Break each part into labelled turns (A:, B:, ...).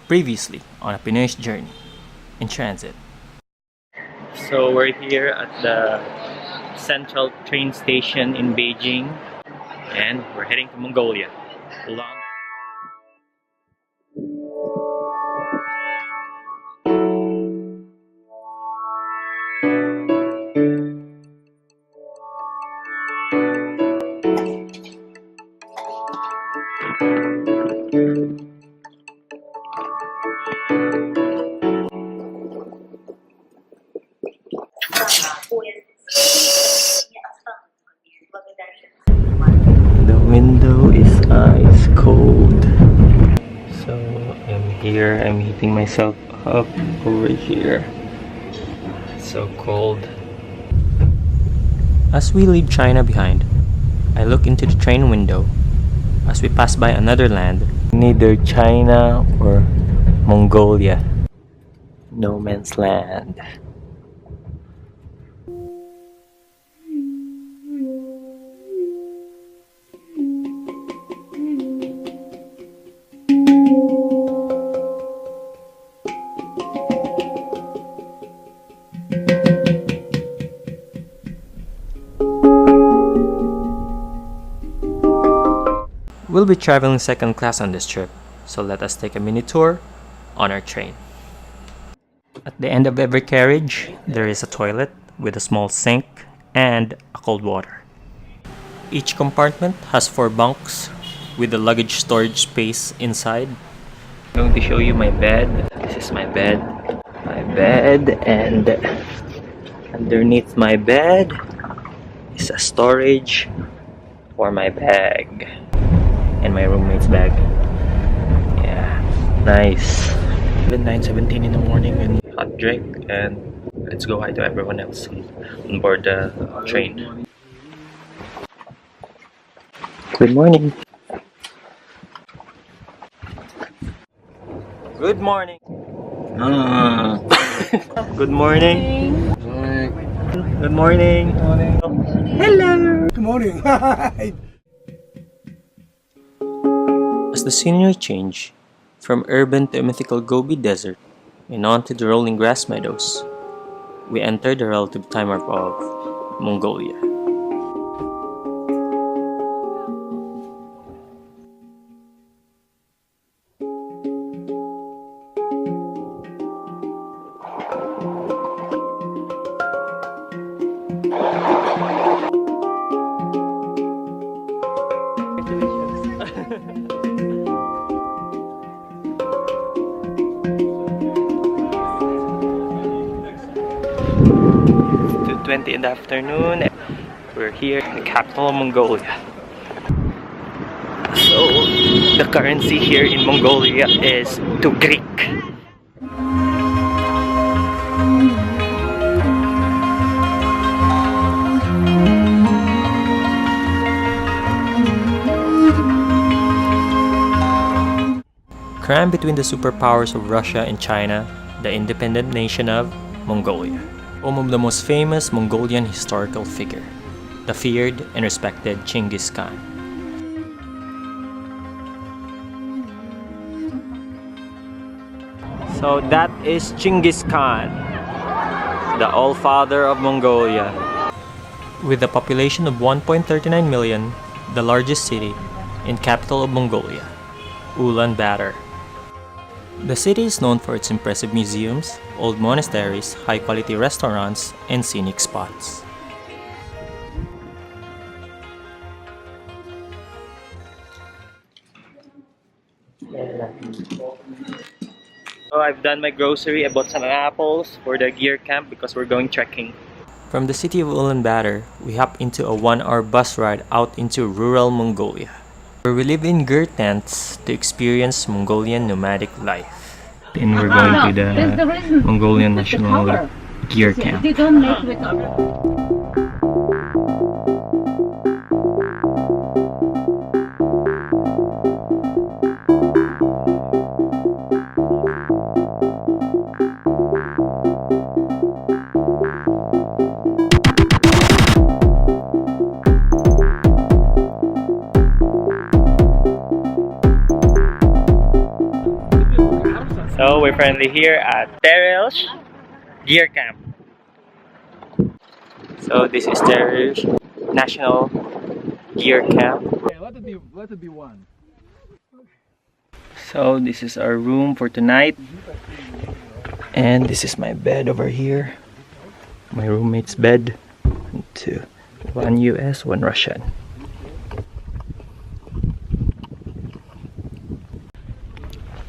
A: Previously on a Pinoy's journey in transit. So we're here at the central train station in Beijing and we're heading to Mongolia. Ulan. The window is ice cold. So I'm here, I'm heating myself up over here. It's so cold. As we leave China behind, I look into the train window as we pass by another land, neither China or Mongolia. No man's land. We'll be traveling second class on this trip, so let us take a mini tour on our train. At the end of every carriage, there is a toilet with a small sink and a cold water. Each compartment has 4 bunks with the luggage storage space inside. I'm going to show you my bed. This is my bed. And underneath my bed is a storage for my bag. And my roommate's bag. Yeah, nice. 9:17 in the morning and hot drink, and let's go hi to everyone else on board the train. Good morning. Good morning. Good morning. Good morning. Hello.
B: Good morning.
A: As the scenery changed from urban to a mythical Gobi Desert and onto the rolling grass meadows, we entered the relative time of Mongolia. In the afternoon, we're here in the capital of Mongolia. So the currency here in Mongolia is to Greek. Crammed between the superpowers of Russia and China, the independent nation of Mongolia. Home of the most famous Mongolian historical figure, the feared and respected Chinggis Khan. So that is Chinggis Khan, the all-father of Mongolia. With a population of 1.39 million, the largest city and capital of Mongolia, Ulaanbaatar. The city is known for its impressive museums, old monasteries, high-quality restaurants, and scenic spots. So I've done my grocery. I bought some apples for the gear camp because we're going trekking. From the city of Ulaanbaatar, we hop into a 1-hour bus ride out into rural Mongolia, where we live in ger tents to experience Mongolian nomadic life. And we're going to the Mongolian National Gear Camp. So we're currently here at Terelj Deer Camp. So this is Terelj National Deer Camp.
B: Yeah, let it be one.
A: So this is our room for tonight. And this is my bed over here. My roommate's bed. Two. One US, one Russian.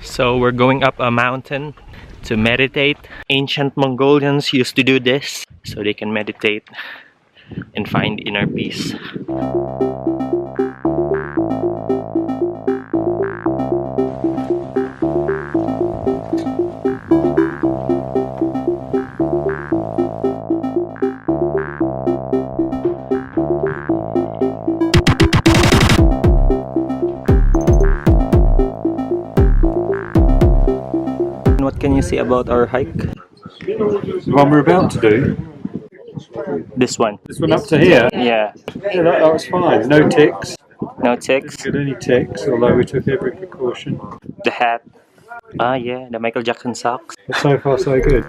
A: So we're going up a mountain to meditate. Ancient Mongolians used to do this so they can meditate and find inner peace. What can you say about our hike?
B: The one we're about to do.
A: This one.
B: This one up to here.
A: Yeah.
B: Yeah, that was fine. No ticks.
A: No ticks.
B: Didn't get any ticks, although we took every precaution.
A: The hat. Ah, yeah, the Michael Jackson socks.
B: But so far, so good.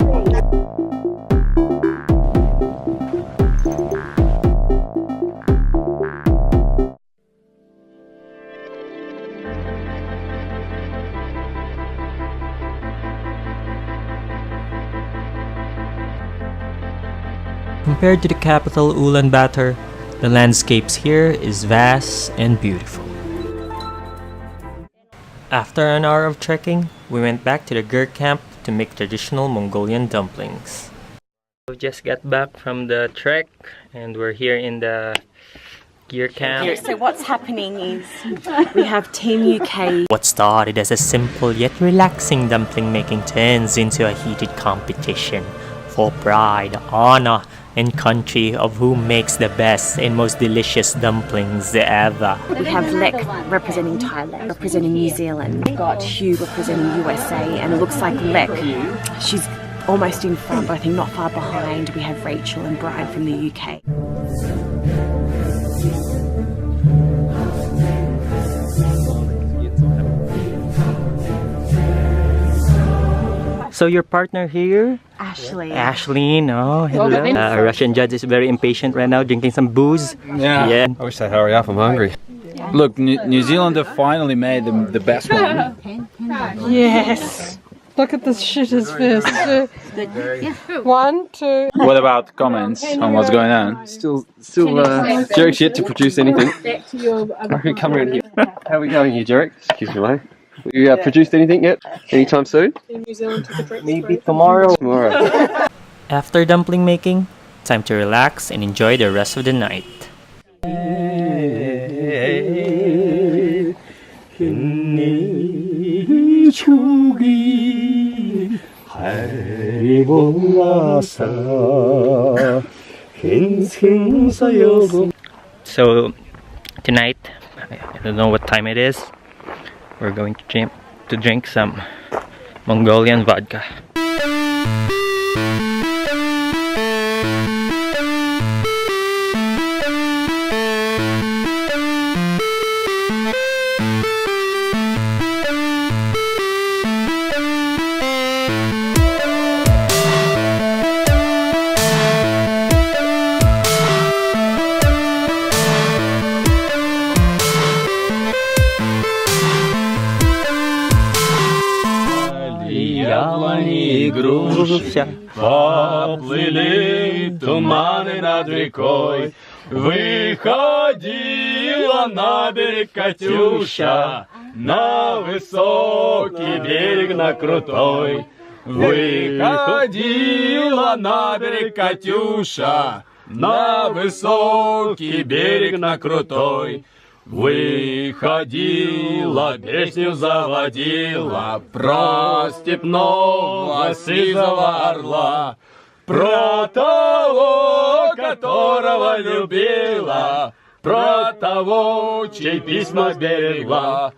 A: Compared to the capital Ulaanbaatar, the landscapes here is vast and beautiful. After an hour of trekking, we went back to the Ger camp to make traditional Mongolian dumplings. We just got back from the trek and we're here in the Ger camp.
C: So what's happening is we have Team UK.
A: What started as a simple yet relaxing dumpling making turns into a heated competition for pride, honor, and country of who makes the best and most delicious dumplings ever.
C: We have Lek representing Thailand, representing New Zealand. We've got Hugh representing USA, and it looks like Lek, she's almost in front, but I think not far behind. We have Rachel and Brian from the UK.
A: So your partner here?
C: Ashley.
A: Ashleen, oh, hello. Russian judge is very impatient right now, drinking some booze.
D: Yeah. I wish they'd hurry up, I'm hungry. Look, New Zealand have finally made the best one.
E: Yes. Look at this shitter's face. 1, 2.
D: What about comments on what's going on?
F: Still Jarek's yet to produce anything. Come around here. How are we going here, Jarek? Excuse me, mate. You produced anything yet? Anytime soon?
A: Maybe tomorrow.
F: Tomorrow.
A: After dumpling making, time to relax and enjoy the rest of the night. So tonight, I don't know what time it is. We're going to drink some Mongolian vodka.
G: Поплыли туманы над рекой, выходила на берег Катюша, на высокий берег, на крутой. Выходила на берег Катюша, на высокий берег, на крутой. Выходила, песню заводила про степного сизого орла, про того, которого любила, про того, чей письма берегла.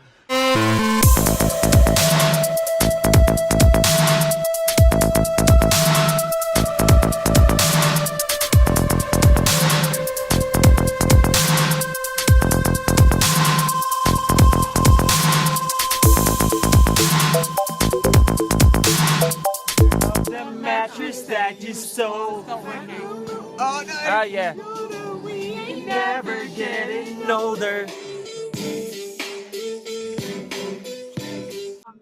A: so. Oh no! Ah yeah. We ain't never getting older.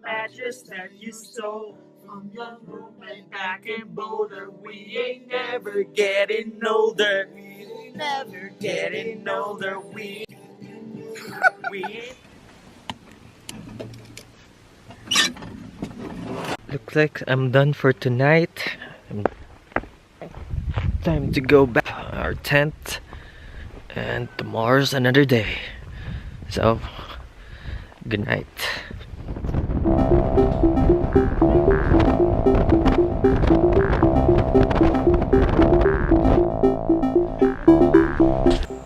A: Mattress that you stole from your roommate back in Boulder. We ain't never getting older. We ain't never getting older. We ain't. Looks like I'm done for tonight. Time to go back to our tent, and tomorrow's another day. So, good night.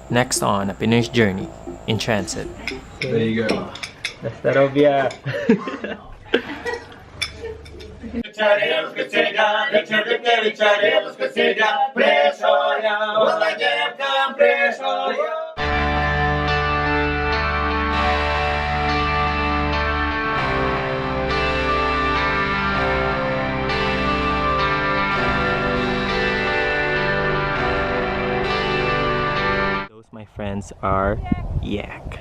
A: Next on a Pinoy's journey in transit.
D: There you go.
A: Nastarovia. Those, my friends, are yak.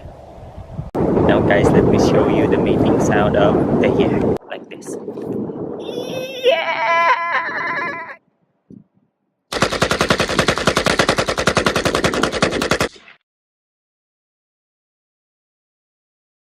A: Now guys, let me show you the mating sound of the yak, like this.